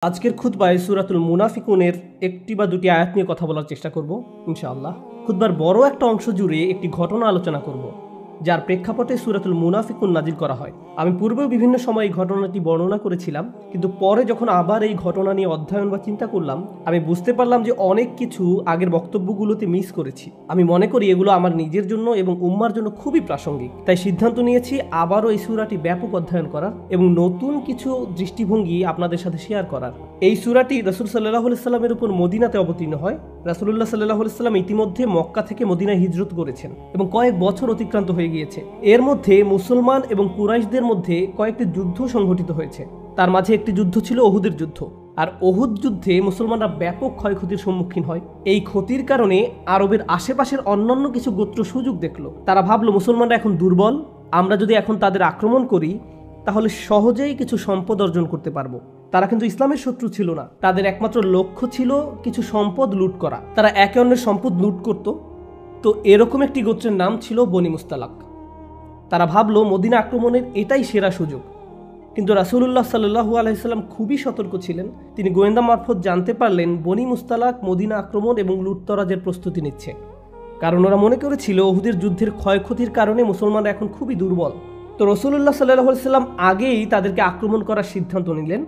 আজকের খুতবায় সূরাতুল মুনাফিকুনের একটি বা দুটি আয়াত নিয়ে কথা বলার চেষ্টা করব ইনশাআল্লাহ। খুতবার বড় একটা অংশ জুড়ে একটি ঘটনা আলোচনা করব, যার প্রেক্ষাপটে সূরাতুল মুনাফিকুন নাজিল করা হয়। আমি পূর্বেও বিভিন্ন সময় এই ঘটনাটি বর্ণনা করেছিলাম, কিন্তু পরে যখন আবার এই ঘটনা নিয়ে অধ্যয়ন বা চিন্তা করলাম, আমি বুঝতে পারলাম যে অনেক কিছু আগের বক্তব্যগুলোতে মিস করেছি। আমি মনে করি এগুলো আমার নিজের জন্য এবং উম্মার জন্য খুবই প্রাসঙ্গিক। তাই সিদ্ধান্ত নিয়েছি আবারও এই সূরাটি ব্যাপক অধ্যয়ন করার এবং নতুন কিছু দৃষ্টিভঙ্গি আপনাদের সাথে শেয়ার করার। এই সূরাটি রাসূল সাল্লাল্লাহু আলাইহি সাল্লামের উপর মদিনাতে অবতীর্ণ হয়। রাসূলুল্লাহ সাল্লাল্লাহু আলাইহি সাল্লাম ইতিমধ্যে মক্কা থেকে মদিনায় হিজরত করেছেন এবং কয়েক বছর অতিক্রান্ত হয়ে গিয়েছে। এর মধ্যে মুসলমান এবং কুরাইশদের মধ্যে কয়েকটি যুদ্ধ সংঘটিত হয়েছে। তার মাঝে একটি যুদ্ধ ছিল উহুদের যুদ্ধ। আর উহুদ যুদ্ধে মুসলমানরা ব্যাপক ক্ষয়ক্ষতির সম্মুখীন হয়। এই ক্ষতির কারণে আরবের আশেপাশের অন্যান্য কিছু গোত্র সুযোগ দেখল। তারা ভাবলো মুসলমানরা এখন দুর্বল, আমরা যদি এখন তাদের আক্রমণ করি তাহলে সহজেই কিছু সম্পদ অর্জন করতে পারবো। তারা কিন্তু ইসলামের শত্রু ছিল না, তাদের একমাত্র লক্ষ্য ছিল কিছু সম্পদ লুট করা। তারা একে অন্যের সম্পদ লুট করত। তো এরকম একটি গোত্রের নাম ছিল বনি মুস্তালাক। তারা ভাবলো মদিনা আক্রমণের এটাই সেরা সুযোগ। কিন্তু রাসূলুল্লাহ সাল্লাল্লাহু আলাইহি সাল্লাম খুবই সতর্ক ছিলেন। তিনি গোয়েন্দা মারফত জানতে পারলেন বনি মুস্তালাক মদিনা আক্রমণ এবং লুটতরাজের প্রস্তুতি নিচ্ছে, কারণ ওরা মনে করেছিল উহুদের যুদ্ধের ক্ষয়ক্ষতির কারণে মুসলমানরা এখন খুবই দুর্বল। তো রাসূলুল্লাহ সাল্লাল্লাহু আলাইহি সাল্লাম আগেই তাদেরকে আক্রমণ করার সিদ্ধান্ত নিলেন।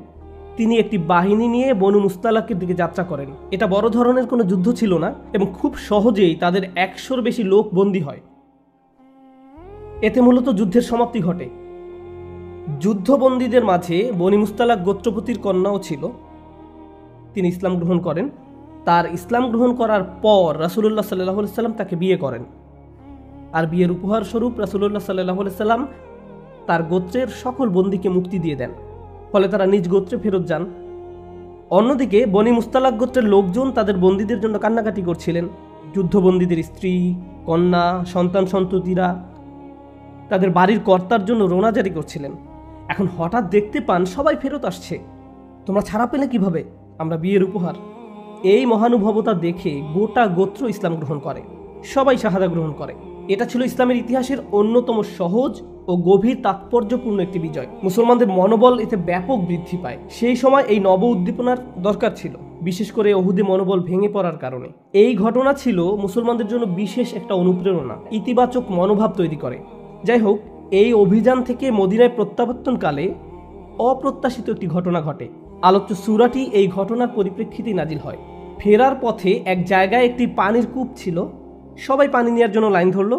তিনি একটি বাহিনী নিয়ে বনু মুস্তালাকের দিকে যাত্রা করেন। এটা বড় ধরনের কোনো যুদ্ধ ছিল না এবং খুব সহজেই তাদের 100-র বেশি লোক বন্দী হয়। এতে মূলত যুদ্ধের সমাপ্তি ঘটে। যুদ্ধবন্দীদের মাঝে বনি মুস্তালাক গোত্রপতির কন্যাও ছিল। তিনি ইসলাম গ্রহণ করেন। তার ইসলাম গ্রহণ করার পর রাসূলুল্লাহ সাল্লাল্লাহু আলাইহি সাল্লাম তাকে বিয়ে করেন। আর বিয়ের উপহার স্বরূপ রাসূলুল্লাহ সাল্লাল্লাহু আলাইহি সাল্লাম তার গোত্রের সকল বন্দীকে মুক্তি দিয়ে দেন। ফলে তারা নিজ গোত্রে ফেরত যান। অন্যদিকে বনি মুস্তালাক গোত্রের লোকজন তাদের বন্দীদের জন্য কান্নাকাটি করছিলেন। যুদ্ধবন্দীদের স্ত্রী, কন্যা, সন্তান সন্ততিরা তাদের বাড়ির কর্তার জন্য রোনাজারি করছিলেন। এখন হঠাৎ দেখতে পান সবাই ফেরত আসছে। তোমরা ছাড়া পেলে কিভাবে? আমরা বিয়ের উপহার। এই মহানুভবতা দেখে গোটা গোত্র ইসলাম গ্রহণ করে, সবাই শাহাদা গ্রহণ করে। এটা ছিল ইসলামের ইতিহাসের অন্যতম সহজ ও গভীর তাৎপর্যপূর্ণ একটি বিজয়। মুসলমানদের মনোবল এতে ব্যাপক বৃদ্ধি পায়। সেই সময় এই নব উদ্দীপনার দরকার ছিল, বিশেষ করে উহুদে মনোবল ভেঙে পড়ার কারণে। এই ঘটনা ছিল মুসলমানদের জন্য বিশেষ একটা অনুপ্রেরণা, ইতিবাচক মনোভাব তৈরি করে। যাই হোক, এই অভিযান থেকে মদিনায় প্রত্যাবর্তনকালে অপ্রত্যাশিত একটি ঘটনা ঘটে। আলোচ্য সূরাটি এই ঘটনার পরিপ্রেক্ষিতে নাজিল হয়। ফেরার পথে এক জায়গায় একটি পানির কূপ ছিল। সবাই পানি নেওয়ার জন্য লাইন ধরল।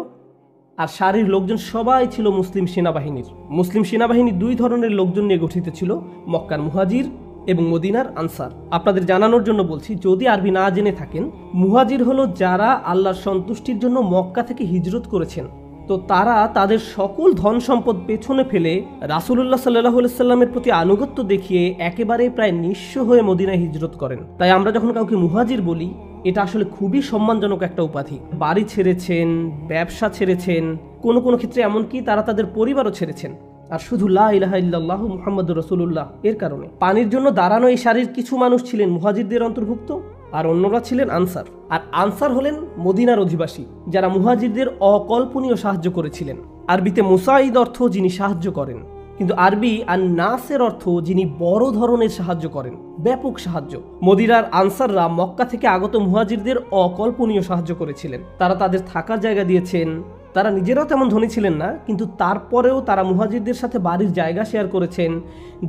আর সারির লোকজন সবাই ছিল মুসলিম সেনাবাহিনীর। মুসলিম সেনাবাহিনী দুই ধরনের লোকজন নিয়ে গঠিত ছিল, মক্কার মুহাজির এবং মদিনার আনসার। আপনাদের জানানোর জন্য বলছি, যদি আরবি না জেনে থাকেন, মুহাজির হলো যারা আল্লাহর সন্তুষ্টির জন্য মক্কা থেকে হিজরত করেছেন। তো তারা তাদের সকল ধন সম্পদ পেছনে ফেলে রাসূলুল্লাহ সাল্লাল্লাহু আলাইহি সাল্লামের প্রতি আনুগত্য দেখিয়ে একেবারে প্রায় নিঃস্ব হয়ে মদিনায় হিজরত করেন। তাই আমরা যখন কাউকে মুহাজির বলি, এটা আসলে খুবই সম্মানজনক একটা উপাধি। বাড়ি ছেড়েছেন, ব্যবসা ছেড়েছেন, কোনো কোনো ক্ষেত্রে এমনকি তারা তাদের পরিবারও ছেড়েছেন, আর শুধু লা ইলাহা ইল্লাল্লাহু মুহাম্মাদুর রাসূলুল্লাহ এর কারণে। পানির জন্য দাঁড়ানো এই সারির কিছু মানুষ ছিলেন মুহাজিরদের অন্তর্ভুক্ত, আর অন্যরা ছিলেন আনসার। আর আনসার হলেন মদিনার অধিবাসী, যারা মুহাজিরদের অকল্পনীয় সাহায্য করেছিলেন। আরবিতে মুসাইদ অর্থ যিনি সাহায্য করেন, কিন্তু আরবি আর নাসের অর্থ যিনি বড় ধরনের সাহায্য করেন, ব্যাপক সাহায্য। মদিনার আনসাররা মক্কা থেকে আগত মুহাজিরদের অকল্পনীয় সাহায্য করেছিলেন। তারা তাদের থাকার জায়গা দিয়েছেন। তারা নিজেরাও তেমন ধনী ছিলেন না, কিন্তু তারপরেও তারা মুহাজিরদের সাথে বাড়ির জায়গা শেয়ার করেছেন,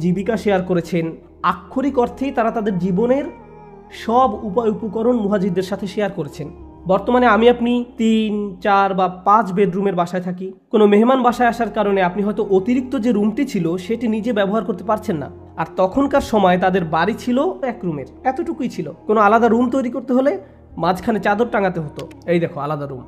জীবিকা শেয়ার করেছেন। আক্ষরিক অর্থেই তারা তাদের জীবনের সব উপায় উপকরণ মুহাজিরদের সাথে শেয়ার করেছেন। বর্তমানে আমি আপনি 3, 4 বা 5 বেডরুমের বাসায় থাকি। কোনো মেহমান বাসায় আসার কারণে আপনি হয়তো অতিরিক্ত যে রুমটি ছিল সেটি নিজে ব্যবহার করতে পারছেন না। আর তখনকার সময় তাদের বাড়ি ছিল 1 রুমের, এতটুকুই ছিল। কোনো আলাদা রুম তৈরি করতে হলে মাঝখানে চাদর টাঙাতে হতো, এই দেখো আলাদা রুম।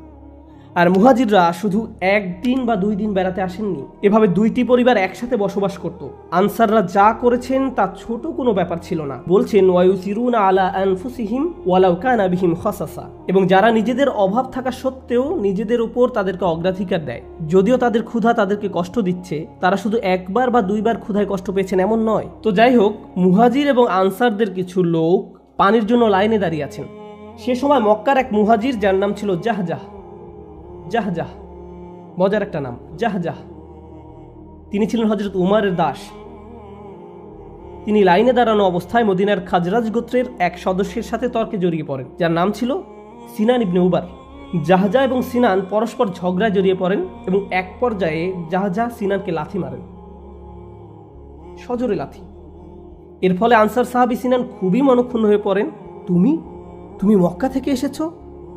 আর মুহাজিররা শুধু 1 দিন বা 2 দিন বেড়াতে আসেননি, এভাবে 2টি পরিবার একসাথে বসবাস করত। আনসাররা যা করেছেন তা ছোট কোনো ব্যাপার ছিল না। বলছেন ওয়ায়ুসিরুনা আলা আনফুসিহিম ওয়ালাউ কানা বিহিম খাসাসা, এবং যারা নিজেদের অভাব থাকা সত্ত্বেও নিজেদের উপর তাদেরকে অগ্রাধিকার দেয়। যদিও তাদের ক্ষুধা তাদেরকে কষ্ট দিচ্ছে, তারা শুধু 1 বার বা 2 বার ক্ষুধায় কষ্ট পেয়েছেন এমন নয়। তো যাই হোক, মুহাজির এবং আনসারদের কিছু লোক পানির জন্য লাইনে দাঁড়িয়ে আছেন। সে সময় মক্কার এক মুহাজির, যার নাম ছিল জাহজাহ, মজার একটা নাম, জাহজাহ। তিনি ছিলেন হযরত উমরের দাস। তিনি লাইনে দাঁড়ানো অবস্থায় মদিনার খাজরাজ গোত্রের এক সদস্যের সাথে তর্কে জড়িয়ে পড়েন, যার নাম ছিল সিনান ইবনে উবার। জাহজা এবং সিনান পরস্পর ঝগড়ায় জড়িয়ে পড়েন এবং এক পর্যায়ে জাহজা সিনানকে লাথি মারেন, সজোরে লাথি। এর ফলে আনসার সাহাবী সিনান খুবই মনক্ষুণ্ণ হয়ে পড়েন। তুমি তুমি মক্কা থেকে এসেছো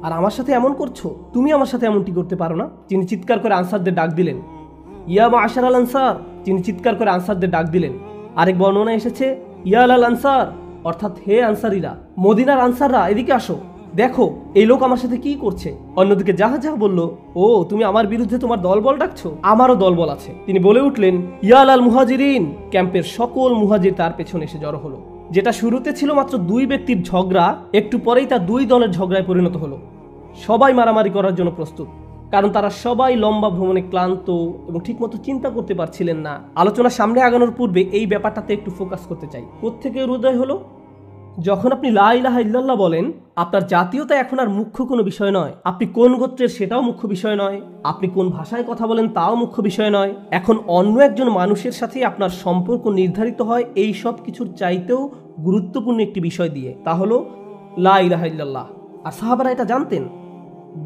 আর আমার সাথে এমন করছো? তুমি আমার সাথে এমনটি করতে পারো না। তিনি চিৎকার করে আনসারদের ডাক দিলেন, ইয়া মাআশার আল আনসার। তিনি চিৎকার করে আনসারদের ডাক দিলেন। আরেক বর্ণনা এসেছে, ইয়া আল আনসার, অর্থাৎ হে আনসারীরা, মদিনার আনসাররা, এদিকে আসো, দেখো এই লোক আমার সাথে কি করছে। অন্যদিকে জাহজা বলল, ও তুমি আমার বিরুদ্ধে তোমার দলবল ডাকছো? আমারও দলবল আছে। তিনি বলে উঠলেন, ইয়া আল মুহাজিরিন। ক্যাম্পের সকল মুহাজির তার পেছনে এসে জড়ো হলো। যেটা শুরুতে ছিল মাত্র দুই ব্যক্তির ঝগড়া, একটু পরেই তা দুই দলের ঝগড়ায় পরিণত হলো। সবাই মারামারি করার জন্য প্রস্তুত, কারণ তারা সবাই লম্বা ভ্রমণে ক্লান্ত এবং ঠিকমতো চিন্তা করতে পারছিলেন না। আলোচনা সামনে আগানোর পূর্বে এই ব্যাপারটাতে একটু ফোকাস করতে চাই। কোত্থেকে উদয় হলো? যখন আপনি লা ইলাহা ইল্লাল্লাহ বলেন, আপনার জাতীয়তা এখন আর মুখ্য কোনো বিষয় নয়। আপনি কোন গোত্রের সেটাও মুখ্য বিষয় নয়। আপনি কোন ভাষায় কথা বলেন তাও মুখ্য বিষয় নয়। এখন অন্য একজন মানুষের সাথে আপনার সম্পর্ক নির্ধারিত হয় এই সব কিছুর চাইতেও গুরুত্বপূর্ণ একটি বিষয় দিয়ে, তা হলো লা ইলাহা ইল্লাল্লাহ। আর সাহাবারা এটা জানতেন।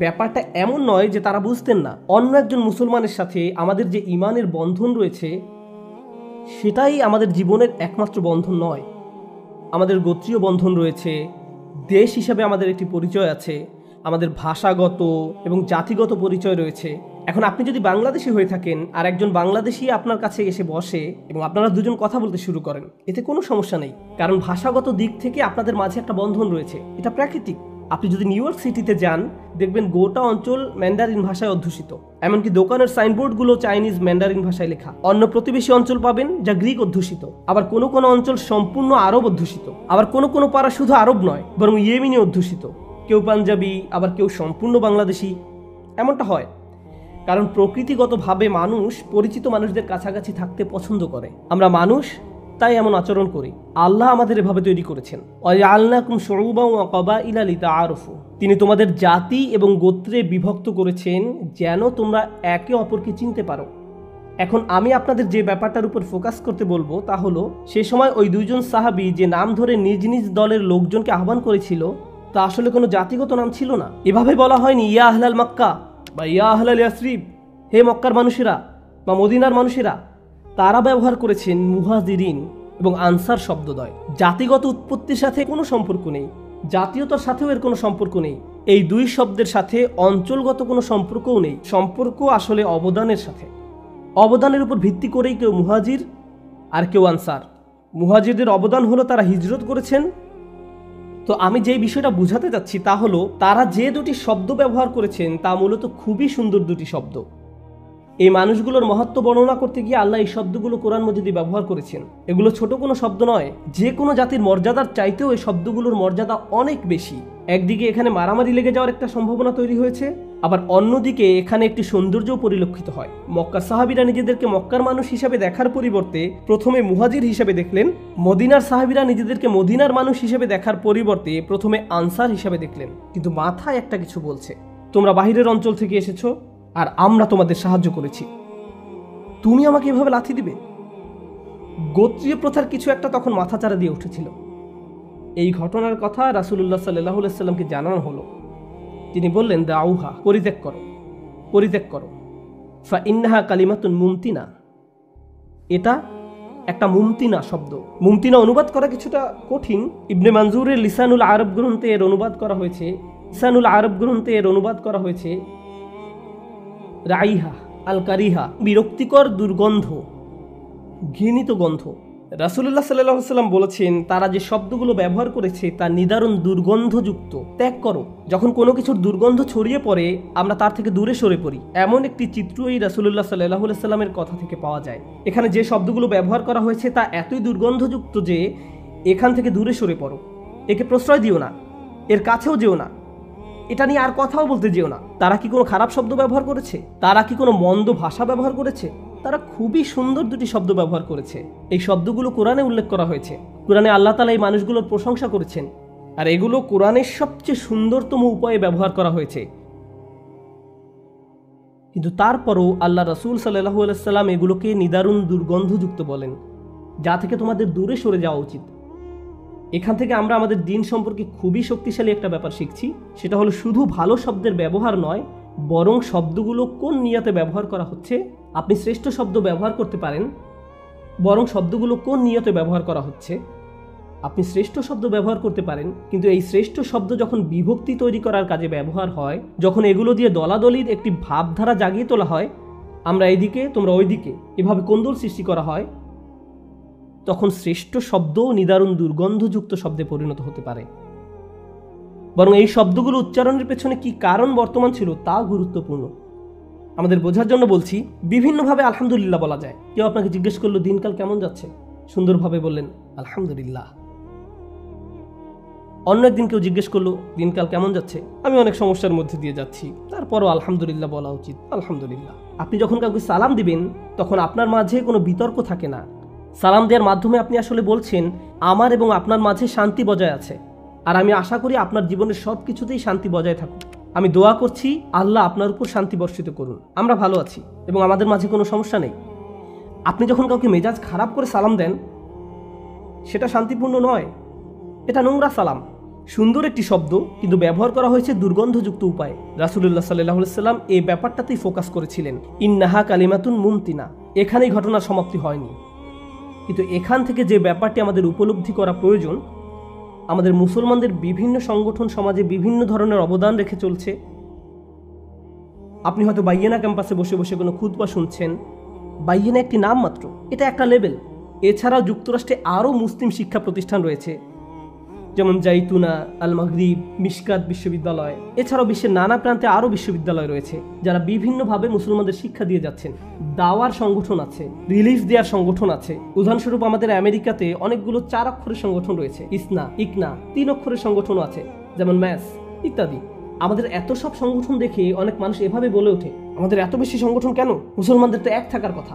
ব্যাপারটা এমন নয় যে তারা বুঝতেন না। অন্য একজন মুসলমানের সাথে আমাদের যে ঈমানের বন্ধন রয়েছে, সেটাই আমাদের জীবনের একমাত্র বন্ধন নয়। আমাদের গোত্রীয় বন্ধন রয়েছে, দেশ হিসাবে আমাদের একটি পরিচয় আছে, আমাদের ভাষাগত এবং জাতিগত পরিচয় রয়েছে। এখন আপনি যদি বাংলাদেশি হয়ে থাকেন আর একজন বাংলাদেশি আপনার কাছে এসে বসে এবং আপনারা দুজন কথা বলতে শুরু করেন, এতে কোনো সমস্যা নেই, কারণ ভাষাগত দিক থেকে আপনাদের মাঝে একটা বন্ধন রয়েছে। এটা প্রাকৃতিক। আপনি যদি নিউ ইয়র্ক সিটিতে যান, দেখবেন গোটা অঞ্চল ম্যান্ডারিন ভাষায় অধ্যুষিত। এমনকি দোকানের সাইনবোর্ডগুলো চাইনিজ ম্যান্ডারিন ভাষায় লেখা। অন্য প্রতিবেশী অঞ্চল পাবেন যা গ্রিক অধ্যুষিত। আবার কোনো কোনো অঞ্চল সম্পূর্ণ আরব অধ্যুষিত। আবার কোনো কোনো পাড়া শুধু আরব নয়, বরং ইয়েমেনি অধ্যুষিত। কেউ পাঞ্জাবি, আবার কেউ সম্পূর্ণ বাংলাদেশি। এমনটা হয় কারণ প্রকৃতিগতভাবে মানুষ পরিচিত মানুষদের কাছাকাছি থাকতে পছন্দ করে। আমরা মানুষ, তাই এমন আচরণ করি। আল্লাহ আমাদের এভাবে তৈরি করেছেন। ওয়াজআলনাকুম শুউবান ওয়া ক্বাবাইলা লিতাআরাফু। তিনি তোমাদের জাতি এবং গোত্রে বিভক্ত করেছেন যেন তোমরা একে অপরকে চিনতে পারো। এখন আমি আপনাদের যে ব্যাপারটার উপর ফোকাস করতে বলবো তা হলো, সে সময় ওই দুইজন সাহাবী যে নাম ধরে নিজ নিজ দলের লোকজনকে আহ্বান করেছিল, তা আসলে কোনো জাতিগত নাম ছিল না। এভাবে বলা হয়নি ইয়া আহলাল মক্কা বা ইয়া আহলাল ইয়াসরিব, হে মক্কার মানুষেরা বা মদিনার মানুষেরা। তারা ব্যবহার করেছেন মুহাজিরিন এবং আনসার শব্দদ্বয়। জাতিগত উৎপত্তির সাথে কোনো সম্পর্ক নেই, জাতীয়তার সাথেও এর কোনো সম্পর্ক নেই। এই দুই শব্দের সাথে অঞ্চলগত কোনো সম্পর্কও নেই। সম্পর্ক আসলে অবদানের সাথে। অবদানের উপর ভিত্তি করেই কেউ মুহাজির আর কেউ আনসার। মুহাজিরদের অবদান হলো তারা হিজরত করেছেন। তো আমি যে বিষয়টা বোঝাতে চাচ্ছি তা হলো, তারা যে দুটি শব্দ ব্যবহার করেছেন তা মূলত খুবই সুন্দর দুটি শব্দ। এই মানুষগুলোর মহত্ব বর্ণনা করতে গিয়ে আল্লাহ এই শব্দগুলো কোরআন মাজিদে ব্যবহার করেছেন। এগুলো ছোট কোনো শব্দ নয়। যে কোনো জাতির মর্যাদার চাইতেও এই শব্দগুলোর মর্যাদা অনেক বেশি। একদিকে এখানে মারামারি লেগে যাওয়ার একটা সম্ভাবনা তৈরি হয়েছে, আবার অন্যদিকে এখানে একটি সৌন্দর্যও পরিলক্ষিত হয়। মক্কার সাহাবীরা নিজেদেরকে মক্কার মানুষ হিসাবে দেখার পরিবর্তে প্রথমে মুহাজির হিসাবে দেখলেন। মদিনার সাহাবীরা নিজেদেরকে মদিনার মানুষ হিসেবে দেখার পরিবর্তে প্রথমে আনসার হিসাবে দেখলেন। কিন্তু মাথায় একটা কিছু বলছে, তোমরা বাহিরের অঞ্চল থেকে এসেছো আর আমরা তোমাদের সাহায্য করেছি, তুমি আমাকে এভাবে লাথি দিবে? গোত্রীয় প্রথার কিছু একটা তখন মাথাচাড়া দিয়ে উঠেছিল। এই ঘটনার কথা রাসূলুল্লাহ সাল্লাল্লাহু আলাইহি সাল্লামকে জানানো হলো। তিনি বললেন, দাউহা, পরিত্যাগ করো, পরিত্যাগ করো। ফা ইন্নাহা কালিমাতুন মুমতিনা। এটা একটা মুমতিনা শব্দ। মুমতিনা অনুবাদ করা কিছুটা কঠিন। ইবনে মানজুরের লিসানুল আরব গ্রন্থে এর অনুবাদ করা হয়েছে। লিসানুল আরব গ্রন্থে এর অনুবাদ করা হয়েছে রাইহা আল কারিহা, বিরক্তিকর দুর্গন্ধ, ঘৃণিত গন্ধ। রাসূলুল্লাহ সাল্লাল্লাহু আলাইহি সাল্লাম বলেছেন, তারা যে শব্দগুলো ব্যবহার করেছে তা নিদারুণ দুর্গন্ধযুক্ত। ত্যাগ করো। যখন কোনো কিছুর দুর্গন্ধ ছড়িয়ে পড়ে আমরা তার থেকে দূরে সরে পড়ি। এমন একটি চিত্র এই রাসূলুল্লাহ সাল্লাল্লাহু আলাইহি সাল্লামের কথা থেকে পাওয়া যায়। এখানে যে শব্দগুলো ব্যবহার করা হয়েছে তা এতই দুর্গন্ধযুক্ত যে এখান থেকে দূরে সরে পড়ো। একে প্রশ্রয় দিও না, এর কাছেও যেও না, এটা নিয়ে আর কথাও বলতে যেও না। তারা কি কোনো খারাপ শব্দ ব্যবহার করেছে? তারা কি কোনো মন্দ ভাষা ব্যবহার করেছে? তারা খুবই সুন্দর দুটি শব্দ ব্যবহার করেছে। এই শব্দগুলো কোরআনে উল্লেখ করা হয়েছে। কোরআনে আল্লাহ তাআলা এই মানুষগুলোর প্রশংসা করেছেন, আর এগুলো কোরআনের সবচেয়ে সুন্দরতম উপায়ে ব্যবহার করা হয়েছে। কিন্তু তারপরও আল্লাহ রাসূল সাল্লাল্লাহু আলাইহি সাল্লাম এগুলোকে নিদারুণ দুর্গন্ধযুক্ত বলেন। যা থেকে তোমাদের দূরে সরে যাওয়া উচিত। এখান থেকে আমরা আমাদের দিন সম্পর্কে খুবই শক্তিশালী একটা ব্যাপার শিখছি, সেটা হলো শুধু ভালো শব্দের ব্যবহার নয়, বরং শব্দগুলো কোন নিয়তে ব্যবহার করা হচ্ছে। আপনি শ্রেষ্ঠ শব্দ ব্যবহার করতে পারেন, বরং শব্দগুলো কোন নিয়তে ব্যবহার করা হচ্ছে। আপনি শ্রেষ্ঠ শব্দ ব্যবহার করতে পারেন, কিন্তু এই শ্রেষ্ঠ শব্দ যখন বিভক্তি তৈরি করার কাজে ব্যবহার হয়, যখন এগুলো দিয়ে দলাদলির একটি ভাবধারা জাগিয়ে তোলা হয়, আমরা এইদিকে তোমরা ওইদিকে, এভাবে কোন্দল সৃষ্টি করা হয়, তখন শ্রেষ্ঠ শব্দও নিদারুণ দুর্গন্ধযুক্ত শব্দে পরিণত হতে পারে। বরং এই শব্দগুলো উচ্চারণের পেছনে কি কারণ বর্তমান ছিল তা গুরুত্বপূর্ণ। আমাদের বোঝার জন্য বলছি, বিভিন্নভাবে আলহামদুলিল্লাহ বলা যায়। কেউ আপনাকে জিজ্ঞেস করলো দিনকাল কেমন যাচ্ছে, সুন্দরভাবে বললেন আলহামদুলিল্লাহ। অন্য একদিন কেউ জিজ্ঞেস করলো দিনকাল কেমন যাচ্ছে, আমি অনেক সমস্যার মধ্যে দিয়ে যাচ্ছি, তারপরও আলহামদুলিল্লাহ বলা উচিত, আলহামদুলিল্লাহ। আপনি যখন কাউকে সালাম দিবেন, তখন আপনার মাঝে কোনো বিতর্ক থাকে না। সালাম দেওয়ার মাধ্যমে আপনি আসলে বলছেন আমার এবং আপনার মাঝে শান্তি বজায় আছে, আর আমি আশা করি আপনার জীবনের সব কিছুতেই শান্তি বজায় থাকুক। আমি দোয়া করছি আল্লাহ আপনার উপর শান্তি বর্ষিত করুন। আমরা ভালো আছি এবং আমাদের মাঝে কোনো সমস্যা নেই। আপনি যখন কাউকে মেজাজ খারাপ করে সালাম দেন, সেটা শান্তিপূর্ণ নয়, এটা নোংরা সালাম। সুন্দর একটি শব্দ, কিন্তু ব্যবহার করা হয়েছে দুর্গন্ধযুক্ত উপায়ে। রাসূলুল্লাহ সাল্লাল্লাহু আলাইহি সাল্লাম এই ব্যাপারটাতেই ফোকাস করেছিলেন। ইন্নাহা কালিমাতুন মুমতিনা, এখানেই ঘটনার সমাপ্তি হয়নি। কিন্তু এখান থেকে যে ব্যাপারটি আমাদের উপলব্ধি করা প্রয়োজন, আমাদের মুসলমানদের বিভিন্ন সংগঠন সমাজে বিভিন্ন ধরনের অবদান রেখে চলছে। আপনি হয়তো বাইয়েনা ক্যাম্পাসে বসে বসে কোনো খুতবা শুনছেন। বাইয়েনা একটি নাম মাত্র, এটা একটা লেভেল। এছাড়াও যুক্তরাষ্ট্রে আরও মুসলিম শিক্ষা প্রতিষ্ঠান রয়েছে, যেমন জাইতুনা, আল মাগরিব, মিশকাত বিশ্ববিদ্যালয়। এছাড়াও বিশ্বের নানা প্রান্তে আরও বিশ্ববিদ্যালয় রয়েছে যারা বিভিন্নভাবে মুসলমানদের শিক্ষা দিয়ে যাচ্ছেন। দাওয়ার সংগঠন আছে, রিলিফ দেওয়ার সংগঠন আছে। উদাহরণস্বরূপ আমাদের আমেরিকাতে অনেকগুলো 4 অক্ষরের সংগঠন রয়েছে, ইসনা, ইকনা, 3 অক্ষরের সংগঠনও আছে, যেমন ম্যাস ইত্যাদি। আমাদের এত সব সংগঠন দেখে অনেক মানুষ এভাবে বলে ওঠে, আমাদের এত বেশি সংগঠন কেন? মুসলমানদের তো এক থাকার কথা,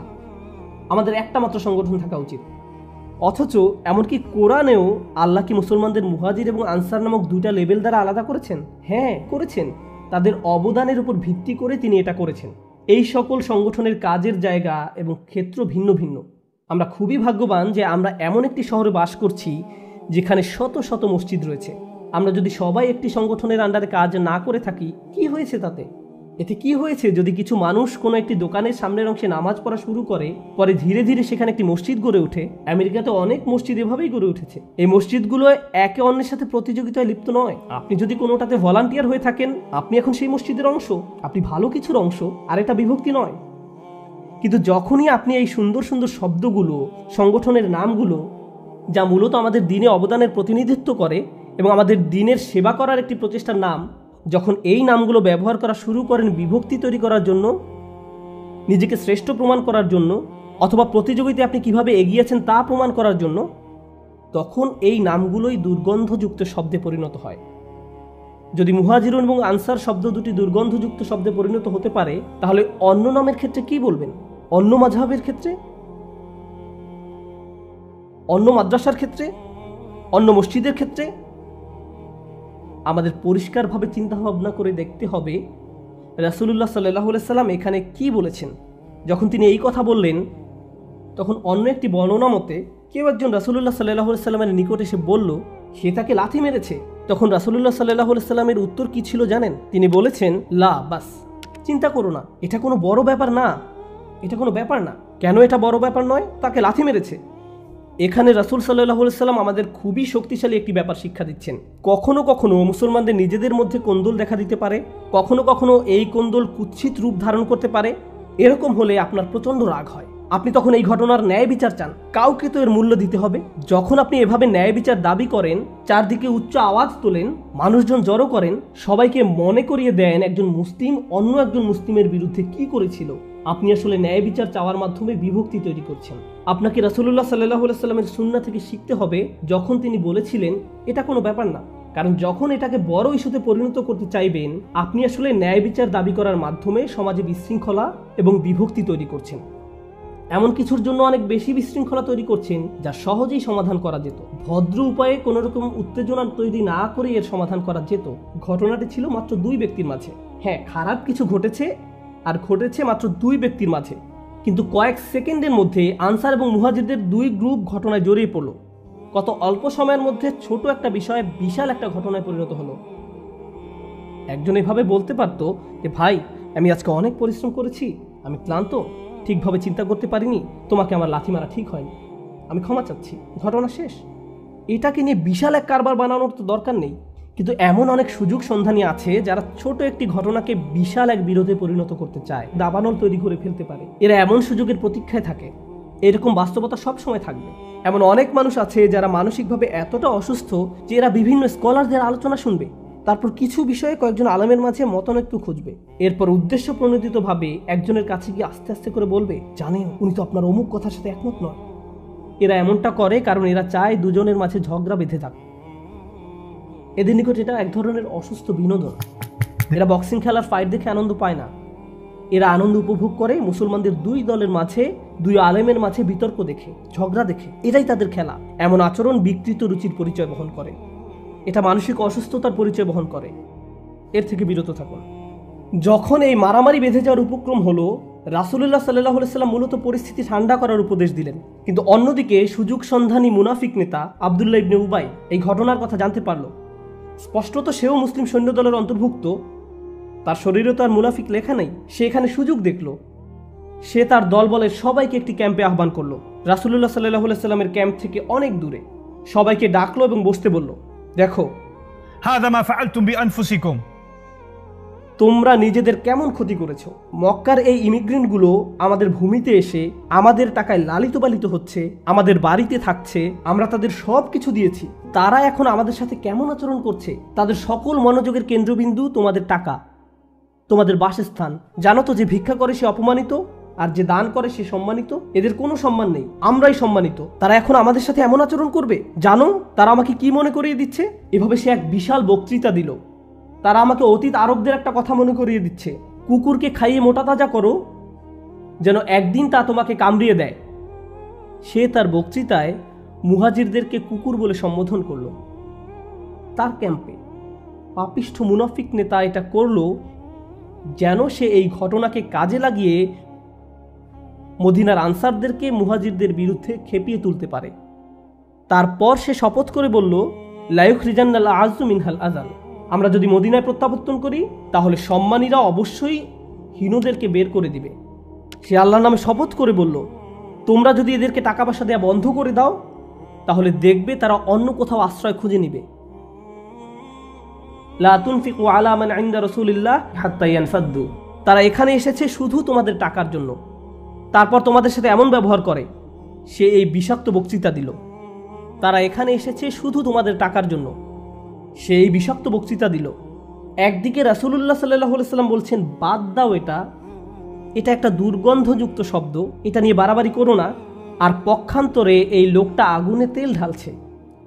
আমাদের একটা মাত্র সংগঠন থাকা উচিত। অথচ এমনকি কোরআনেও আল্লাহ কি মুসলমানদের মুহাজির এবং আনসার নামক 2টা লেভেল দ্বারা আলাদা করেছেন? হ্যাঁ, করেছেন। তাদের অবদানের উপর ভিত্তি করে তিনি এটা করেছেন। এই সকল সংগঠনের কাজের জায়গা এবং ক্ষেত্র ভিন্ন ভিন্ন। আমরা খুবই ভাগ্যবান যে আমরা এমন একটি শহরে বাস করছি যেখানে শত শত মসজিদ রয়েছে। আমরা যদি সবাই একটি সংগঠনের আন্ডারে কাজ না করে থাকি, কি হয়েছে তাতে? এতে কি হয়েছে যদি কিছু মানুষ কোনো একটি দোকানের সামনের অংশে নামাজ পড়া শুরু করে, পরে ধীরে ধীরে সেখানে একটি মসজিদ গড়ে ওঠে? আমেরিকাতে অনেক মসজিদ এভাবেই গড়ে উঠেছে। এই মসজিদগুলো একে অন্যের সাথে প্রতিযোগিতায় লিপ্ত নয়। আপনি যদি কোনোটাতে ভলান্টিয়ার হয়ে থাকেন, আপনি এখন সেই মসজিদের অংশ, আপনি ভালো কিছুর অংশ, আর এটা বিভক্তি নয়। কিন্তু যখনই আপনি এই সুন্দর সুন্দর শব্দগুলো, সংগঠনের নামগুলো, যা মূলত আমাদের দিনে অবদানের প্রতিনিধিত্ব করে এবং আমাদের দিনের সেবা করার একটি প্রচেষ্টার নাম, যখন এই নামগুলো ব্যবহার করা শুরু করেন বিভক্তি তৈরি করার জন্য, নিজেকে শ্রেষ্ঠ প্রমাণ করার জন্য, অথবা প্রতিযোগিতায় আপনি কিভাবে এগিয়েছেন তা প্রমাণ করার জন্য, তখন এই নামগুলোই দুর্গন্ধযুক্ত শব্দে পরিণত হয়। যদি মুহাজিরুন এবং আনসার শব্দ দুটি দুর্গন্ধযুক্ত শব্দে পরিণত হতে পারে, তাহলে অন্য নামের ক্ষেত্রে কি বলবেন? অন্য মাযহাবের ক্ষেত্রে, অন্য মাদ্রাসার ক্ষেত্রে, অন্য মসজিদের ক্ষেত্রে? আমাদের পরিষ্কারভাবে চিন্তা ভাবনা করে দেখতে হবে রাসূলুল্লাহ সাল্লাল্লাহু আলাইহি সাল্লাম এখানে কি বলেছেন। যখন তিনি এই কথা বললেন, তখন অন্য একটি বর্ণনা মতে কেউ একজন রাসূলুল্লাহ সাল্লাল্লাহু আলাইহি সাল্লামের নিকট এসে বলল সে তাকে লাথি মেরেছে। তখন রাসূলুল্লাহ সাল্লাল্লাহু আলাইহি সাল্লামের উত্তর কি ছিল জানেন? তিনি বলেছেন, লা বাস, চিন্তা করো না, এটা কোনো বড় ব্যাপার না, এটা কোনো ব্যাপার না। কেন এটা বড় ব্যাপার নয়? তাকে লাথি মেরেছে। এখানে রাসূল সাল্লাল্লাহু আলাইহি সাল্লাম আমাদের খুবই শক্তিশালী একটি ব্যাপার শিক্ষা দিচ্ছেন। কখনো কখনো মুসলমানদের নিজেদের মধ্যে কোন্দল দেখা দিতে পারে, কখনো কখনো এই কোন্দল কুৎসিত রূপ ধারণ করতে পারে। এরকম হলে আপনার প্রচণ্ড রাগ হয়। আপনি তখন এই ঘটনার ন্যায় বিচার চান। কাউকে তো এর মূল্য দিতে হবে। যখন আপনি এভাবে ন্যায় বিচার দাবি করেন, চারদিকে উচ্চ আওয়াজ তোলেন, মানুষজন জড়ো করেন, সবাইকে মনে করিয়ে দেন একজন মুসলিম অন্য একজন মুসলিমের বিরুদ্ধে কি করেছিল, আপনি আসলে ন্যায় বিচার চাওয়ার মাধ্যমে বিভক্তি তৈরি করছেন। আপনাকে রাসূলুল্লাহ সাল্লাল্লাহু আলাইহি সাল্লামের সুন্নাহ থেকে শিখতে হবে যখন তিনি বলেছিলেন এটা কোনো ব্যাপার না। কারণ যখন এটাকে বড় ইস্যুতে পরিণত করতে চাইবেন, আপনি আসলে ন্যায় বিচার দাবি করার মাধ্যমে সমাজে বিশৃঙ্খলা এবং বিভক্তি তৈরি করছেন। এমন কিছুর জন্য অনেক বেশি বিশৃঙ্খলা তৈরি করছেন যা সহজেই সমাধান করা যেত। ভদ্র উপায়ে কোনো রকম উত্তেজনা তৈরি না করে এর সমাধান করা যেত। ঘটনাটি ছিল মাত্র 2 ব্যক্তির মাঝে। হ্যাঁ, খারাপ কিছু ঘটেছে, আর ঘটেছে মাত্র 2 ব্যক্তির মাঝে। কিন্তু কয়েক সেকেন্ডের মধ্যে আনসার এবং মুহাজিরদের দুই গ্রুপ ঘটনায় জড়িয়ে পড়ল। কত অল্প সময়ের মধ্যে ছোট একটা বিষয় বিশাল একটা ঘটনায় পরিণত হলো। একজন এভাবে বলতে পারতো যে ভাই, আমি আজকে অনেক পরিশ্রম করেছি, আমি ক্লান্ত, ঠিকভাবে চিন্তা করতে পারিনি, তোমাকে আমার লাথি মারা ঠিক হয়নি, আমি ক্ষমা চাচ্ছি, ঘটনা শেষ। এটাকে নিয়ে বিশাল এক কারবার বানানোর তো দরকার নেই। কিন্তু এমন অনেক সুযোগ সন্ধানী আছে যারা ছোট একটি ঘটনাকে বিশাল এক বিরোধে পরিণত করতে চায়, দাবানল তৈরি করে ফেলতে পারে। এরা এমন সুযোগের প্রতীক্ষায় থাকে। এরকম বাস্তবতা সব সময় থাকবে। এমন অনেক মানুষ আছে যারা মানসিকভাবে এতটা অসুস্থ যে এরা বিভিন্ন স্কলারদের আলোচনা শুনবে, তারপর কিছু বিষয়ে কয়েকজন আলেমের মাঝে মতানৈক্য খুঁজবে, এরপর উদ্দেশ্য প্রণোদিতভাবে একজনের কাছে গিয়ে আস্তে আস্তে করে বলবে, জানেন উনি তো আপনার অমুক কথার সাথে একমত নয়। এরা এমনটা করে কারণ এরা চায় দুজনের মাঝে ঝগড়া বেঁধে থাক। এদের নিকট এটা এক ধরনের অসুস্থ বিনোদন। এরা বক্সিং খেলার ফাইট দেখে আনন্দ পায় না। এরা আনন্দ উপভোগ করে মুসলমানদের দুই দলের মাঝে, দুই আলেমের মাঝে বিতর্ক দেখে, ঝগড়া দেখে। এটাই তাদের খেলা। এমন আচরণ বিকৃত রুচির পরিচয় বহন করে। এটা মানসিক অসুস্থতার পরিচয় বহন করে। এর থেকে বিরত থাকুন। যখন এই মারামারি বেঁধে যাওয়ার উপক্রম হলো, রাসূলুল্লাহ সাল্লাল্লাহু আলাইহি ওয়াসাল্লাম মূলত পরিস্থিতি ঠান্ডা করার উপদেশ দিলেন। কিন্তু অন্যদিকে সুযোগ সন্ধানী মুনাফিক নেতা আব্দুল্লাহ ইবনে উবাই এই ঘটনার কথা জানতে পারল। স্পষ্টত সেও মুসলিম সৈন্যদলের অন্তর্ভুক্ত, তার শরীরে তো আর মুনাফিক লেখা নেই। সে এখানে সুযোগ দেখল। সে তার দলবলের সবাইকে একটি ক্যাম্পে আহ্বান করলো, রাসূলুল্লাহ সাল্লাল্লাহু আলাইহি ওয়াসাল্লামের ক্যাম্প থেকে অনেক দূরে। সবাইকে ডাকলো এবং বসতে বলল, দেখো, هذا ما فعلتم بأنفسكم। তোমরা নিজেদের কেমন ক্ষতি করেছো। মক্কার এই ইমিগ্রেন্টগুলো আমাদের ভূমিতে এসে আমাদের টাকায় লালিত পালিত হচ্ছে, আমাদের বাড়িতে থাকছে, আমরা তাদের সব কিছু দিয়েছি। তারা এখন আমাদের সাথে কেমন আচরণ করছে। তাদের সকল মনোযোগের কেন্দ্রবিন্দু তোমাদের টাকা, তোমাদের বাসস্থান। জানো তো, যে ভিক্ষা করে সে অপমানিত, আর যে দান করে সে সম্মানিত। এদের কোনো সম্মান নেই, আমরাই সম্মানিত। তারা এখন আমাদের সাথে এমন আচরণ করবে। জানো তারা আমাকে কি মনে করিয়ে দিচ্ছে। এভাবে সে এক বিশাল বক্তৃতা দিল। তারা আমাকে অতীত আরবদের একটা কথা মনে করিয়ে দিচ্ছে, কুকুরকে খাইয়ে মোটা তাজা করো যেন একদিন তা তোমাকে কামড়িয়ে দেয়। সে তার বক্তৃতায় মুহাজিরদেরকে কুকুর বলে সম্বোধন করল। তার ক্যাম্পে পাপিষ্ঠ মুনাফিক নেতা এটা করলো যেন সে এই ঘটনাকে কাজে লাগিয়ে মদিনার আনসারদেরকে মুহাজিরদের বিরুদ্ধে খেপিয়ে তুলতে পারে। তারপর সে শপথ করে বলল, লায়ুখরিজান্নাল আযু মিনহাল আযাল। আমরা যদি মদিনায় প্রত্যাবর্তন করি তাহলে সম্মানীরা অবশ্যই হীনদেরকে বের করে দিবে। সে আল্লাহর নামে শপথ করে বলল, তোমরা যদি এদেরকে টাকা পয়সা দেওয়া বন্ধ করে দাও তাহলে দেখবে তারা অন্য কোথাও আশ্রয় খুঁজে নিবে। লা তুনফিকু আলা মান ইনদা রাসূলিল্লাহ হাত্তা ইয়ানফাদ্দু। তারা এখানে এসেছে শুধু তোমাদের টাকার জন্য, তারপর তোমাদের সাথে এমন ব্যবহার করে। সে এই বিষাক্ত বক্তৃতা দিল, তারা এখানে এসেছে শুধু তোমাদের টাকার জন্য। সে এই বিষাক্ত বক্তৃতা দিল। একদিকে রাসূলুল্লাহ সাল্লাল্লাহু আলাইহি ওয়াসাল্লাম বলছেন, বাদ দাও, এটা একটা দুর্গন্ধযুক্ত শব্দ, এটা নিয়ে বাড়াবাড়ি করো না। আর পক্ষান্তরে এই লোকটা আগুনে তেল ঢালছে।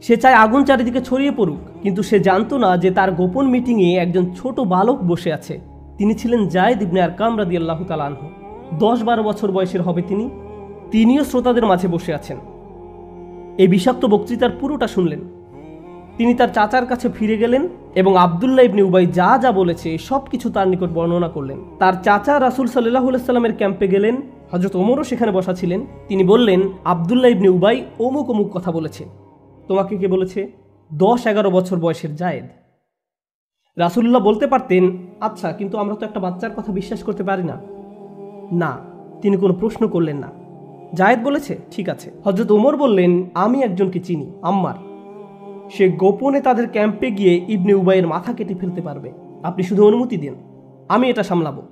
সে চায় আগুন চারিদিকে ছড়িয়ে পড়ুক, কিন্তু সে জানতো না যে তার গোপন মিটিংয়ে একজন ছোট বালক বসে আছে। তিনি ছিলেন যায়েদ ইবনে আরকাম রাদিয়াল্লাহু তাআলা আনহু। 10-12 বছর বয়সের হবে তিনি। তিনিও শ্রোতাদের মাঝে বসে আছেন। এই বিষাক্ত বক্তৃতার পুরোটা শুনলেন। তিনি তার চাচার কাছে ফিরে গেলেন এবং আব্দুল্লাহ ইবনে উবাই যা যা বলেছে সবকিছু তার নিকট বর্ণনা করলেন। তার চাচা রাসূল সাল্লাল্লাহু আলাইহি ওয়াসাল্লামের ক্যাম্পে গেলেন। হযরত ওমরও সেখানে বসা ছিলেন। তিনি বললেন, আব্দুল্লাহ ইবনে উবাই অমুক অমুক কথা বলেছে। তোমাকে কে বলেছে? 10-11 বছর বয়সের জায়েদ। রাসূলুল্লাহ বলতে পারতেন, আচ্ছা, কিন্তু আমরা তো একটা বাচ্চার কথা বিশ্বাস করতে পারি না। না, তিনি কোনো প্রশ্ন করলেন না। জায়েদ বলেছে, ঠিক আছে। হযরত ওমর বললেন, আমি একজনকে চিনি, আম্মার। সে গোপনে তাদের ক্যাম্পে গিয়ে ইবনে উবাইয়ের মাথা কেটে ফেলতে পারবে। আপনি শুধু অনুমতি দিন, আমি এটা সামলাবো।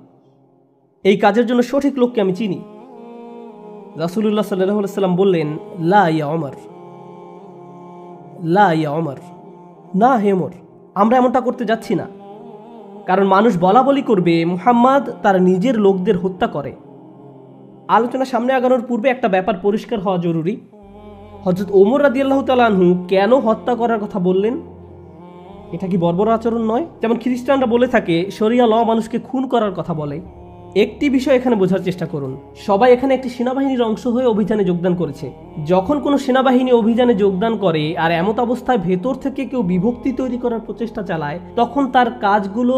এই কাজের জন্য সঠিক লোককে আমি চিনি। রাসূলুল্লাহ সাল্লাল্লাহু আলাইহি ওয়াসাল্লাম বললেন, লা ইয়া ওমর, লা ইয়া ওমর, না হে ওমর, আমরা এমনটা করতে যাচ্ছি না। কারণ মানুষ বলা বলি করবে মুহাম্মদ তার নিজের লোকদের হত্যা করে। আলোচনা সামনে আগানোর পূর্বে একটা ব্যাপার পরিষ্কার হওয়া জরুরি। হযরত ওমর রাদিয়াল্লাহু তাআলা আনহু কেন হত্যা করার কথা বললেন? এটা কি বর্বর আচরণ নয়? যেমন খ্রিস্টানরা বলে থাকে শরিয়া ল মানুষকে খুন করার কথা বলে। একটি বিষয় এখানে বোঝার চেষ্টা করুন, সবাই এখানে একটি সেনাবাহিনীর অংশ হয়ে অভিযানে যোগদান করেছে। যখন কোনো সেনাবাহিনী অভিযানে যোগদান করে আর এমত অবস্থায় ভেতর থেকে কেউ বিভক্তি তৈরি করার প্রচেষ্টা চালায়, তখন তার কাজগুলো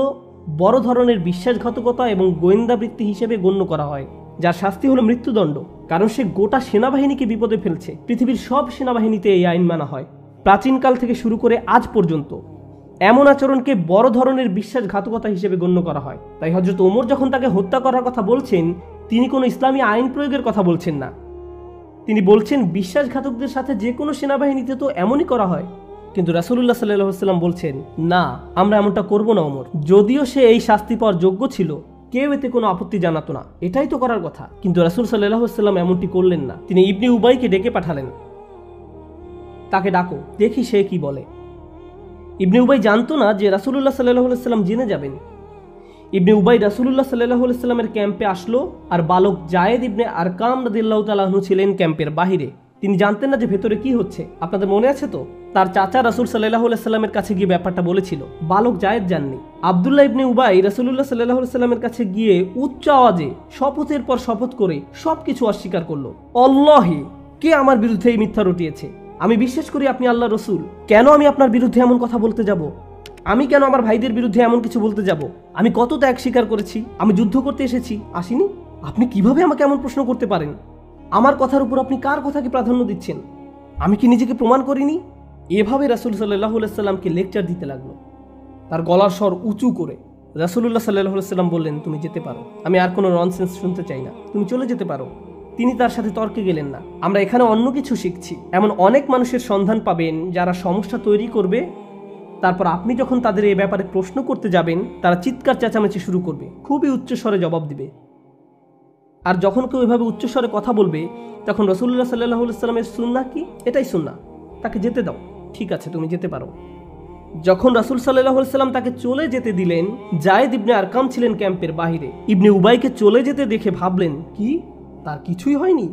বড় ধরনের বিশ্বাসঘাতকতা এবং গোয়েন্দাবৃত্তি হিসেবে গণ্য করা হয়। যার শাস্তি হলো মৃত্যুদণ্ড, কারণ সে গোটা সেনাবাহিনীকে বিপদে ফেলছে। পৃথিবীর সব সেনাবাহিনীতে এই আইন মানা হয়, প্রাচীনকাল থেকে শুরু করে আজ পর্যন্ত। এমন আচরণকে বড় ধরনের বিশ্বাসঘাতকতা হিসেবে গণ্য করা হয়। তাই হযরত ওমর যখন তাকে হত্যা করার কথা বলছেন, তিনি কোনো ইসলামী আইন প্রয়োগের কথা বলছেন না। তিনি বলছেন বিশ্বাসঘাতকদের সাথে যে কোনো সেনাবাহিনীতে তো এমনই করা হয়। কিন্তু রাসূলুল্লাহ সাল্লাল্লাহু আলাইহি ওয়াসাল্লাম বলছেন, না, আমরা এমনটা করব না ওমর। যদিও সে এই শাস্তি পাওয়ার যোগ্য ছিল, কেউ এতে কোনো আপত্তি জানাতো না, এটাই তো করার কথা। কিন্তু রাসূল সাল্লাল্লাহু আলাইহি ওয়াসাল্লাম এমনটি করলেন না। তিনি ইবনে উবাইকে ডেকে পাঠালেন, তাকে ডাকো, দেখি সে কি বলে। ইবনে উবাই জানতো না যে রাসূলুল্লাহ সাল্লাল্লাহু আলাইহি ওয়াসাল্লাম জেনে যাবেন। ইবনে উবাই রাসূলুল্লাহ সাল্লাল্লাহু আলাইহি ওয়াসাল্লামের ক্যাম্পে আসলো, আর বালক জায়েদ ইবনে আরকাম রাদিয়াল্লাহু তাআলা আনহু ছিলেন ক্যাম্পের বাহিরে। তিনি জানতেন না যে ভেতরে কি হচ্ছে। আপনাদের মনে আছে তো, তার চাচা রাসূল সাল্লাল্লাহু আলাইহি ওয়াসাল্লামের কাছে গিয়ে ব্যাপারটা বলেছিল, বালক জায়েদ জাননি। আব্দুল্লাহ ইবনে উবাই রাসূলুল্লাহ সাল্লাল্লাহু আলাইহি ওয়াসাল্লামের কাছে গিয়ে উচ্চ আওয়াজে শপথের পর শপথ করে সবকিছু অস্বীকার করলো। আল্লাহি, কে আমার বিরুদ্ধে এই মিথ্যা রটিয়েছে? আমি বিশ্বাস করি আপনি আল্লাহর রাসূল। কেন আমি আপনার বিরুদ্ধে এমন কথা বলতে যাব? আমি কেন আমার ভাইদের বিরুদ্ধে এমন কিছু বলতে যাব? আমি কত ত্যাগ স্বীকার করেছি, আমি যুদ্ধ করতে এসেছি, আসিনি। আপনি কিভাবে আমাকে এমন প্রশ্ন করতে পারেন? আমার কথার উপর আপনি কার কথাকে প্রাধান্য দিচ্ছেন? আমি কি নিজেকে প্রমাণ করিনি? এভাবে রাসূল সাল্লাল্লাহু আলাইহি ওয়াসাল্লামকে লেকচার দিতে লাগলো, তার গলার স্বর উঁচু করে। রাসূলুল্লাহ সাল্লাল্লাহু আলাইহি ওয়াসাল্লাম বললেন, তুমি যেতে পারো, আমি আর কোনো ননসেন্স শুনতে চাই না, তুমি চলে যেতে পারো। তিনি তার সাথে তর্কে গেলেন না। আমরা এখানে অন্য কিছু শিখছি। এমন অনেক মানুষের সন্ধান পাবেন যারা সমস্যা তৈরি করবে, তারপর আপনি যখন তাদের এই ব্যাপারে প্রশ্ন করতে যাবেন, তারা চিৎকার চেঁচামেচি শুরু করবে, খুবই উচ্চস্বরে জবাব দিবে। আর যখন কেউ এভাবে উচ্চস্বরে কথা বলবে, তখন রাসূলুল্লাহ সাল্লাল্লাহু আলাইহি ওয়াসাল্লামের সুন্নাহ কি? এটাই সুন্নাহ, তাকে যেতে দাও, ঠিক আছে তুমি যেতে পারো। যখন রাসূল সাল্লাল্লাহু আলাইহি ওয়াসাল্লাম তাকে চলে যেতে দিলেন, জায়েদ ইবনে আরকাম ছিলেন ক্যাম্পের বাহিরে। ইবনে উবাইকে চলে যেতে দেখে ভাবলেন, কি, তার কিছুই হয়নি?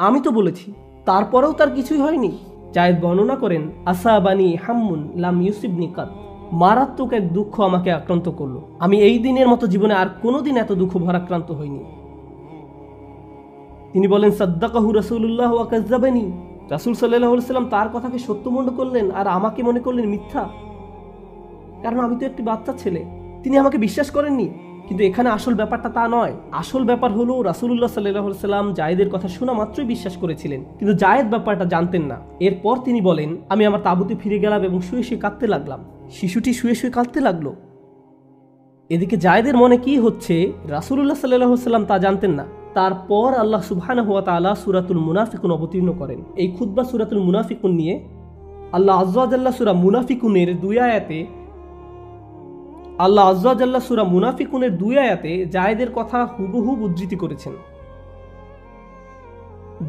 আমি তো বলেছি, তারপরেও তার কিছুই হয়নি। জায়েদ বর্ণনা করেন, আসাবানি হাম্মুন লাম ইউসিবনি কাত, মারাত্মক এক দুঃখ আমাকে আক্রান্ত করলো। আমি এই দিনের মতো জীবনে আর কোনোদিন এত দুঃখ ভারাক্রান্ত হইনি। তিনি বলেন, সাদ্দাকাহু রাসূলুল্লাহ ওয়া কাযাবানি, রাসূল সাল্লাল্লাহু আলাইহি ওয়াসাল্লাম তার কথাকে সত্যমণ্ড করলেন আর আমাকে মনে করলেন মিথ্যা। কারণ আমি তো একটি বাচ্চা ছেলে, তিনি আমাকে বিশ্বাস করেননি। কিন্তু এখানে আসল ব্যাপারটা তা নয়। আসল ব্যাপার হলো রাসূলুল্লাহ সাল্লাল্লাহু আলাইহি ওয়াসাল্লাম জায়েদের কথা শোনা মাত্রই বিশ্বাস করেছিলেন, কিন্তু জায়েদ ব্যাপারটা জানতেন না। এরপর তিনি বলেন, আমি আমার তাঁবুতে ফিরে গেলাম এবং শুয়ে শুয়ে কাঁদতে লাগলাম। শিশুটি শুয়ে শুয়ে কাঁদতে লাগলো। এদিকে জায়েদের মনে কি হচ্ছে রাসূলুল্লাহ সাল্লাল্লাহু আলাইহি ওয়াসাল্লাম তা জানতেন না। তারপর আল্লাহ সুবহানাহু ওয়া তাআলা সূরাতুল মুনাফিকুন অবতীর্ণ করেন। এই খুতবা সূরাতুল মুনাফিকুন নিয়ে আল্লাহ আযজা ওয়া জাল্লা সূরা মুনাফিকুনের 2 আয়াতে জায়েদের কথা হুবহু উদ্ধৃতি করেছেন।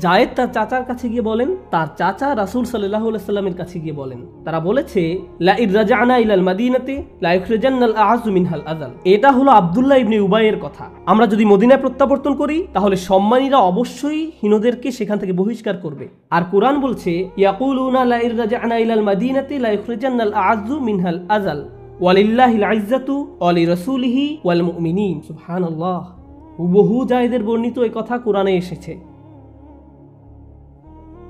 জায়েদ তার চাচার কাছে গিয়ে বলেন, তার চাচা রাসূল সাল্লাল্লাহু আলাইহি ওয়াসাল্লামের কাছে গিয়ে বলেন, তারা বলেছে, লা ইর রাজা'না ইলাল মাদিনাতি লা ইখরিজান্নাল আ'আযু মিনহাল আযাল। এটা হলো আব্দুল্লাহ ইবনে উবাইয়ের কথা। আমরা যদি মদিনায় প্রত্যাবর্তন করি, তাহলে সম্মানীরা অবশ্যই হীনদেরকে সেখান থেকে বহিষ্কার করবে। আর কুরআন বলছে, ইয়াকুলুনা লা ইর রাজা'না ইলাল মাদিনাতি লা ইখরিজান্নাল আ'আযু মিনহাল আযাল ওয়ালিল্লাহিল ইজ্জাতু ওয়া লিরাসূলিহি ওয়াল মুমিনিন। সুবহানাল্লাহ। হুবহু জায়েদের বর্ণিত এই কথা কুরআনে এসেছে।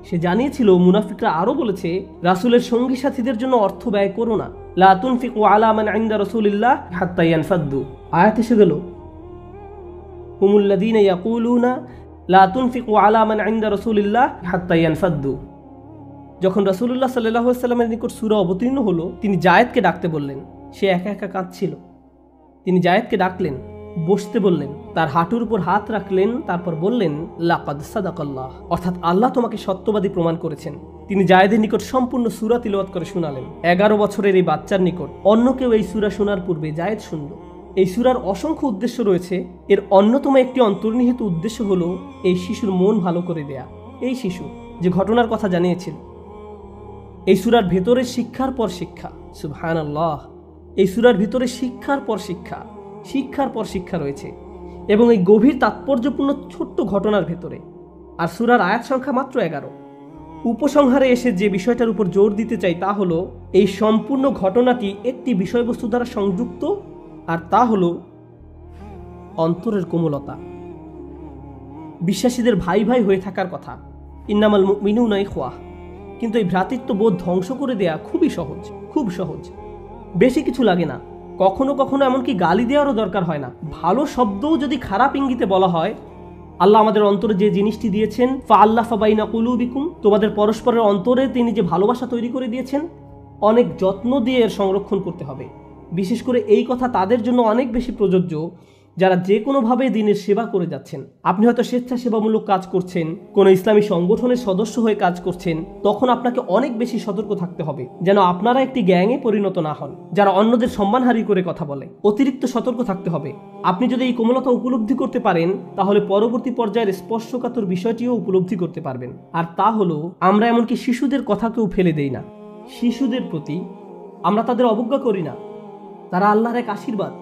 সে জানিয়েছিল, মুনাফিকরা আরো বলেছে, রাসূলের সঙ্গী সাথীদের জন্য অর্থ ব্যয় করো না, লা তুনফিকু আলা মান ইনদা রাসূলিল্লাহ হাত্তা ইয়ানফাদ্দু। আয়াত এসে গেল, হুমুল্লাযীনা ইয়াকুলুনা লা তুনফিকু আলা মান ইনদা রাসূলিল্লাহ হাত্তা ইয়ানফাদ্দু। যখন রাসূলুল্লাহ সাল্লাল্লাহু আলাইহি ওয়াসাল্লামের নিকট সূরা অবতীর্ণ হলো, তিনি জায়েদকে ডাকতে বললেন। সে একা একা কাঁদছিল। তিনি জায়েদকে ডাকলেন, বসতে বললেন, তার হাঁটুর উপর হাত রাখলেন, তারপর বললেন, লাকাদ সাদাকাল্লাহ, অর্থাৎ আল্লাহ তোমাকে সত্যবাদী প্রমাণ করেছেন। তিনি জায়েদের নিকট সম্পূর্ণ সূরা তিলাওয়াত করে শোনালেন। 11 বছরের এই বাচ্চার নিকট অন্য কেউ এই সূরা শোনার পূর্বে জায়েদ শুনল। এই সূরার অসংখ্য উদ্দেশ্য রয়েছে। এর অন্যতম একটি অন্তর্নিহিত উদ্দেশ্য হলো এই শিশুর মন ভালো করে দেয়া। এই শিশু যে ঘটনার কথা জানিয়েছিল, এই সূরার ভেতরে শিক্ষার পর শিক্ষা। সুবহানাল্লাহ। এই সূরার ভিতরে শিক্ষার পর শিক্ষা, শিক্ষার পর শিক্ষা রয়েছে, এবং এই গভীর তাৎপর্যপূর্ণ ছোট্ট ঘটনার ভেতরে। আর সূরার আয়াত সংখ্যা মাত্র 11। উপসংহারে এসে যে বিষয়টার উপর জোর দিতে চাই তা হলো, এই সম্পূর্ণ ঘটনাটি একটি বিষয়বস্তু দ্বারা সংযুক্ত, আর তা হলো অন্তরের কোমলতা। বিশ্বাসীদের ভাই ভাই হয়ে থাকার কথা, ইন্নামাল মুমিনুনা ইখওয়াহ। কিন্তু এই ভ্রাতৃত্ববোধ ধ্বংস করে দেয়া খুবই সহজ, খুব সহজ। বেশি কিছু লাগে না। কখনো কখনো এমনকি গালি দেওয়ারও দরকার হয় না, ভালো শব্দও যদি খারাপ ইঙ্গিতে বলা হয়, আল্লাহ আমাদের অন্তরে যে জিনিসটি দিয়েছেন, ফাআল্লাফা বাইনা কুলুবিকুম, তোমাদের পরস্পরের অন্তরে তিনি যে ভালোবাসা তৈরি করে দিয়েছেন, অনেক যত্ন দিয়ে এর সংরক্ষণ করতে হবে। বিশেষ করে এই কথা তাদের জন্য অনেক বেশি প্রযোজ্য যারা যে কোনোভাবে দিনের সেবা করে যাচ্ছেন। আপনি হয়তো স্বেচ্ছাসেবামূলক কাজ করছেন, কোনো ইসলামী সংগঠনের সদস্য হয়ে কাজ করছেন, তখন আপনাকে অনেক বেশি সতর্ক থাকতে হবে যেন আপনারা একটি গ্যাংয়ে পরিণত না হন যারা অন্যদের সম্মানহানি করে কথা বলে। অতিরিক্ত সতর্ক থাকতে হবে। আপনি যদি এই কোমলতা উপলব্ধি করতে পারেন, তাহলে পরবর্তী পর্যায়ের স্পর্শকাতর বিষয়টিও উপলব্ধি করতে পারবেন। আর তা হলো, আমরা এমনকি শিশুদের কথাকেও ফেলে দেই না। শিশুদের প্রতি আমরা তাদের অবজ্ঞা করি না, তারা আল্লাহর এক আশীর্বাদ।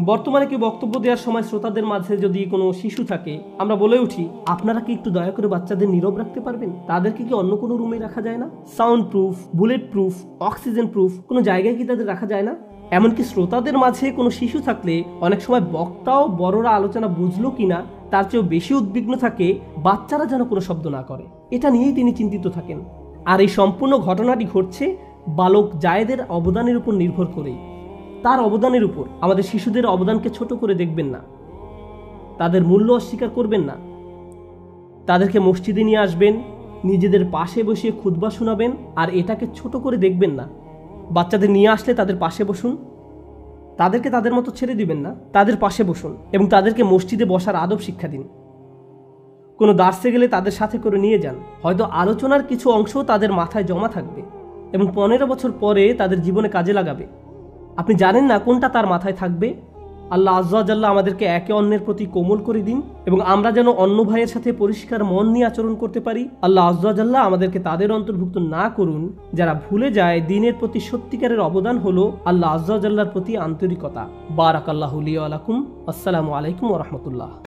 বর্তমানে কেউ বক্তব্য দেওয়ার সময় শ্রোতাদের মাঝে যদি কোনো শিশু থাকে, আমরা বলে উঠি, আপনারা কি একটু দয়া করে বাচ্চাদের নীরব রাখতে পারবেন? তাদেরকে কি অন্য কোনো রুমে রাখা যায় না? Sound proof, bullet proof, oxygen proof কোনো জায়গায় কি তাদের রাখা যায় না? এমনকি শ্রোতাদের মাঝে কোনো শিশু থাকলে অনেক সময় বক্তাও বড়রা আলোচনা বুঝলো কিনা তার চেয়েও বেশি উদ্বিগ্ন থাকে বাচ্চারা যেন কোনো শব্দ না করে। এটা নিয়েই তিনি চিন্তিত থাকেন। আর এই সম্পূর্ণ ঘটনাটি ঘটছে বালক জায়েদের অবদানের উপর নির্ভর করেই। তার অবদানের উপর। আমাদের শিশুদের অবদানকে ছোট করে দেখবেন না, তাদের মূল্য অস্বীকার করবেন না। তাদেরকে মসজিদে নিয়ে আসবেন, নিজেদের পাশে বসিয়ে খুতবা শোনাবেন, আর এটাকে ছোট করে দেখবেন না। বাচ্চাদের নিয়ে আসলে তাদের পাশে বসুন, তাদেরকে তাদের মতো ছেড়ে দিবেন না, তাদের পাশে বসুন এবং তাদেরকে মসজিদে বসার আদব শিক্ষা দিন। কোনো দার্সে গেলে তাদের সাথে করে নিয়ে যান। হয়তো আলোচনার কিছু অংশ তাদের মাথায় জমা থাকবে এবং 15 বছর পরে তাদের জীবনে কাজে লাগাবে। আপনি জানেন না কোনটা তার মাথায় থাকবে। আল্লাহ আজ্জা ওয়া জাল্লা আমাদেরকে একে অন্যের প্রতি কোমল করে দিন এবং আমরা যেন অন্য ভাইয়ের সাথে পরিষ্কার মন নিয়ে আচরণ করতে পারি। আল্লাহ আজ্জা ওয়া জাল্লা আমাদেরকে তাদের অন্তর্ভুক্ত না করুন যারা ভুলে যায় দিনের প্রতি সত্যিকারের অবদান হলো আল্লাহ আজ্জা ওয়া জাল্লার প্রতি আন্তরিকতা। বারাকাল্লাহু লি ওয়া লাকুম। আসসালামু আলাইকুম ওয়া রাহমাতুল্লাহ।